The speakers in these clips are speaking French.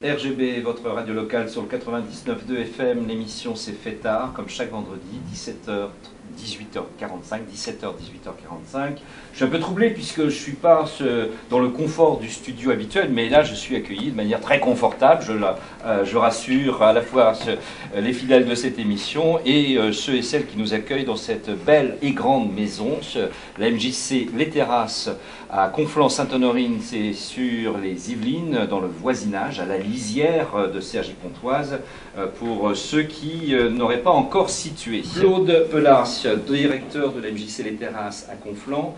RGB, votre radio locale sur le 99.2 FM, l'émission c'est fait tard, comme chaque vendredi, 17h, 18h45, 17h, 18h45. Je suis un peu troublé puisque je ne suis pas dans le confort du studio habituel, mais là je suis accueilli de manière très confortable, je rassure à la fois les fidèles de cette émission et ceux et celles qui nous accueillent dans cette belle et grande maison, la MJC Les Terrasses à Conflans-Sainte-Honorine, c'est sur les Yvelines, dans le voisinage, à la lisière de Cergy-Pontoise, pour ceux qui n'auraient pas encore situé. Claude Pelas, directeur de la MJC Les Terrasses à Conflans,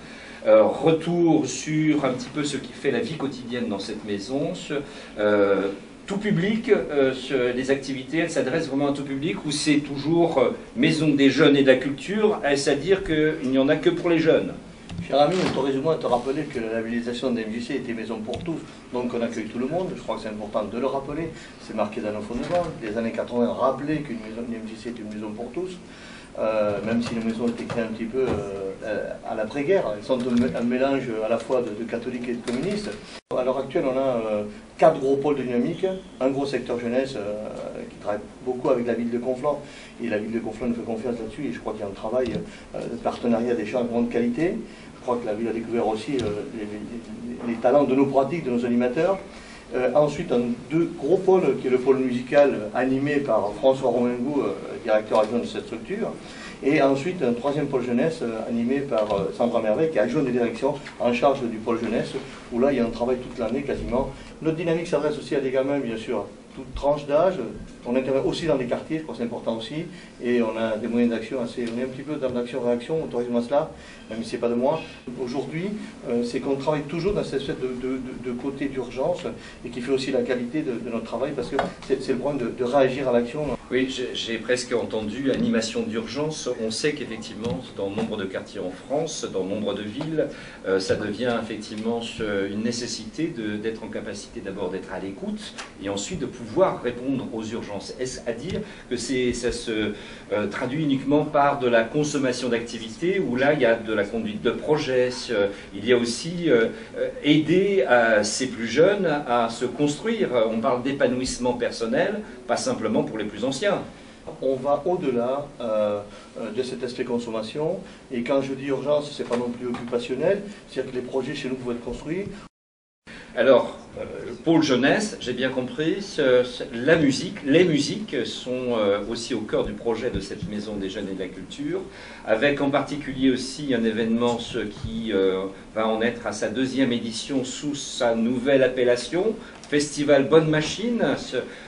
retour sur un petit peu ce qui fait la vie quotidienne dans cette maison. Tout public, les activités, elles s'adressent vraiment à tout public ou c'est toujours maison des jeunes et de la culture, c'est-à-dire qu'il n'y en a que pour les jeunes? Cher ami, autorise-moi à te rappeler que la labellisation de MJC était maison pour tous, donc on accueille tout le monde, je crois que c'est important de le rappeler, c'est marqué dans nos fondements. Les années 80 rappelaient qu'une maison de MJC est une maison pour tous, même si les maisons étaient créées un petit peu à l'après-guerre, elles sont un mélange à la fois de catholiques et de communistes. À l'heure actuelle, on a 4 gros pôles de dynamique, un gros secteur jeunesse qui travaille beaucoup avec la ville de Conflans, et la ville de Conflans nous fait confiance là-dessus, et je crois qu'il y a un travail de partenariat d'échange de grande qualité. Je crois que la ville a découvert aussi les talents de nos pratiques, de nos animateurs. Ensuite, deux gros pôles, qui est le pôle musical animé par François Romengou, directeur adjoint de cette structure. Et ensuite, un troisième pôle jeunesse animé par Sandra Merveille, qui est adjointe de direction en charge du pôle jeunesse, où là, il y a un travail toute l'année quasiment. Notre dynamique s'adresse aussi à des gamins, bien sûr, toute tranche d'âge. On intervient aussi dans les quartiers, je crois que c'est important aussi, et on a des moyens d'action assez... On est un petit peu dans l'action-réaction, autorise-moi cela, même si ce n'est pas de moi. Aujourd'hui, c'est qu'on travaille toujours dans cette espèce de côté d'urgence, et qui fait aussi la qualité de notre travail, parce que c'est le problème de réagir à l'action. Oui, j'ai presque entendu animation d'urgence. On sait qu'effectivement, dans nombre de quartiers en France, dans nombre de villes, ça devient effectivement une nécessité d'être en capacité d'abord d'être à l'écoute, et ensuite de pouvoir répondre aux urgences. Est-ce à dire que ça se traduit uniquement par de la consommation d'activités, où là il y a de la conduite de projets, il y a aussi aider ces plus jeunes à se construire. On parle d'épanouissement personnel, pas simplement pour les plus anciens. On va au-delà de cet aspect consommation, et quand je dis urgence, c'est pas non plus occupationnel, c'est-à-dire que les projets chez nous peuvent être construits. Alors, pôle jeunesse, j'ai bien compris, la musique, les musiques sont aussi au cœur du projet de cette maison des jeunes et de la culture, avec en particulier aussi un événement qui va en être à sa 2e édition sous sa nouvelle appellation, Festival Bonne Machine.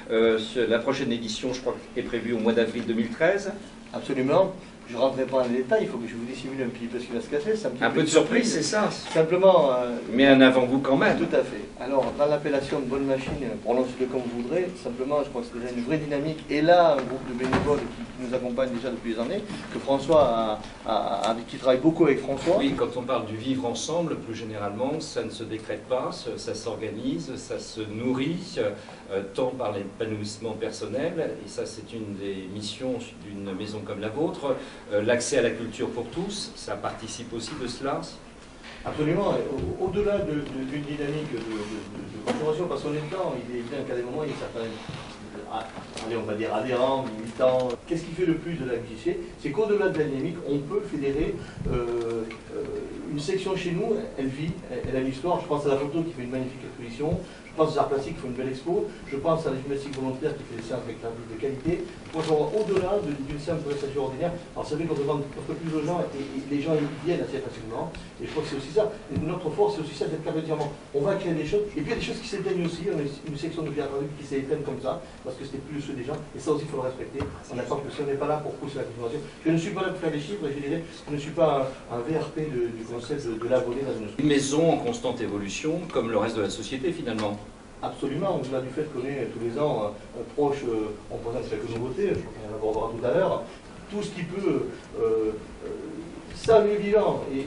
La prochaine édition, je crois, est prévue au mois d'avril 2013. Absolument. Je ne rentrerai pas dans les détails, il faut que je vous dissimule un petit peu ce qui va se casser. Un peu de surprise, c'est ça. Simplement... mais un avant-goût quand même. Tout à fait. Alors, dans l'appellation de Bonne Machine, prononcez-le comme vous voudrez, simplement, je crois que c'est déjà une vraie dynamique. Et là, un groupe de bénévoles qui nous accompagne déjà depuis des années, que François qui travaille beaucoup avec François. Oui, quand on parle du vivre ensemble, plus généralement, ça ne se décrète pas, ça s'organise, ça se nourrit, tant par l'épanouissement personnel, et ça c'est une des missions d'une maison comme la vôtre. L'accès à la culture pour tous, ça participe aussi de cela? Absolument. Au-delà d'une dynamique de consommation, parce qu'en même temps, il est bien qu'à des moments, il y a certains, allez, on va dire adhérents, militants. Qu'est-ce qui fait le plus de la MJC? C'est qu'au-delà de la dynamique, on peut fédérer une section chez nous, elle vit, elle a l'histoire. Je pense à la photo qui fait une magnifique exposition. Je pense aux arts plastiques qui font une belle expo. Je pense à la gymnastique volontaire qui fait des séances avec la de qualité. Franchement, au-delà d'une simple prestation ordinaire, alors c'est vrai qu'on demande un peu plus aux gens et les gens y viennent assez facilement. Et je crois que c'est aussi ça. Et notre force, c'est aussi ça d'être capable de dire on va créer des choses. Et puis il y a des choses qui s'éteignent aussi. On a une section de théâtre qui s'est éteinte comme ça, parce que c'était plus ceux des gens. Et ça aussi, il faut le respecter. On attend que si on n'est pas là pour pousser la consommation. Je ne suis pas là pour faire des chiffres, je dirais, je ne suis pas un VRP du concept de l'abonné dans une maison en constante évolution, comme le reste de la société finalement. Absolument, au-delà du fait qu'on est tous les ans proche, on présente quelques nouveautés, je crois qu'on en abordera tout à l'heure, tout ce qui peut saluer vivant. Et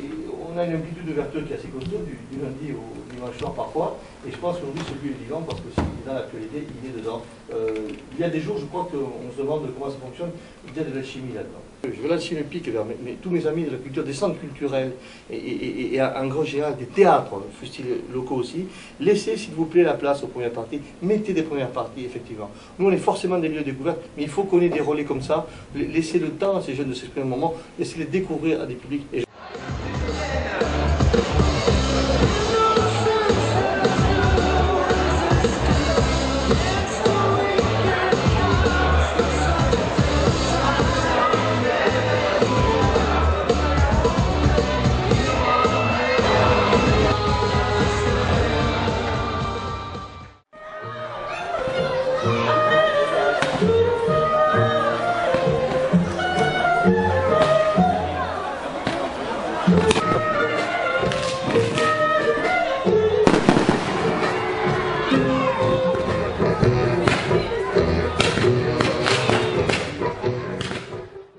on a une amplitude d'ouverture qui est assez costaud, du lundi au dimanche soir parfois. Et je pense qu'aujourd'hui, ce lieu est vivant parce que dans l'actualité, il est dedans. Il y a des jours, je crois qu'on se demande comment ça fonctionne. Il y a de la chimie là-dedans. Je vais lancer une pique vers tous mes amis de la culture, des centres culturels et en grand général des théâtres, style locaux aussi. Laissez s'il vous plaît la place aux premières parties. Mettez des premières parties, effectivement. Nous, on est forcément des lieux de découverte, mais il faut qu'on ait des relais comme ça. Laissez le temps à ces jeunes de s'exprimer un moment. Laissez-les découvrir à des publics.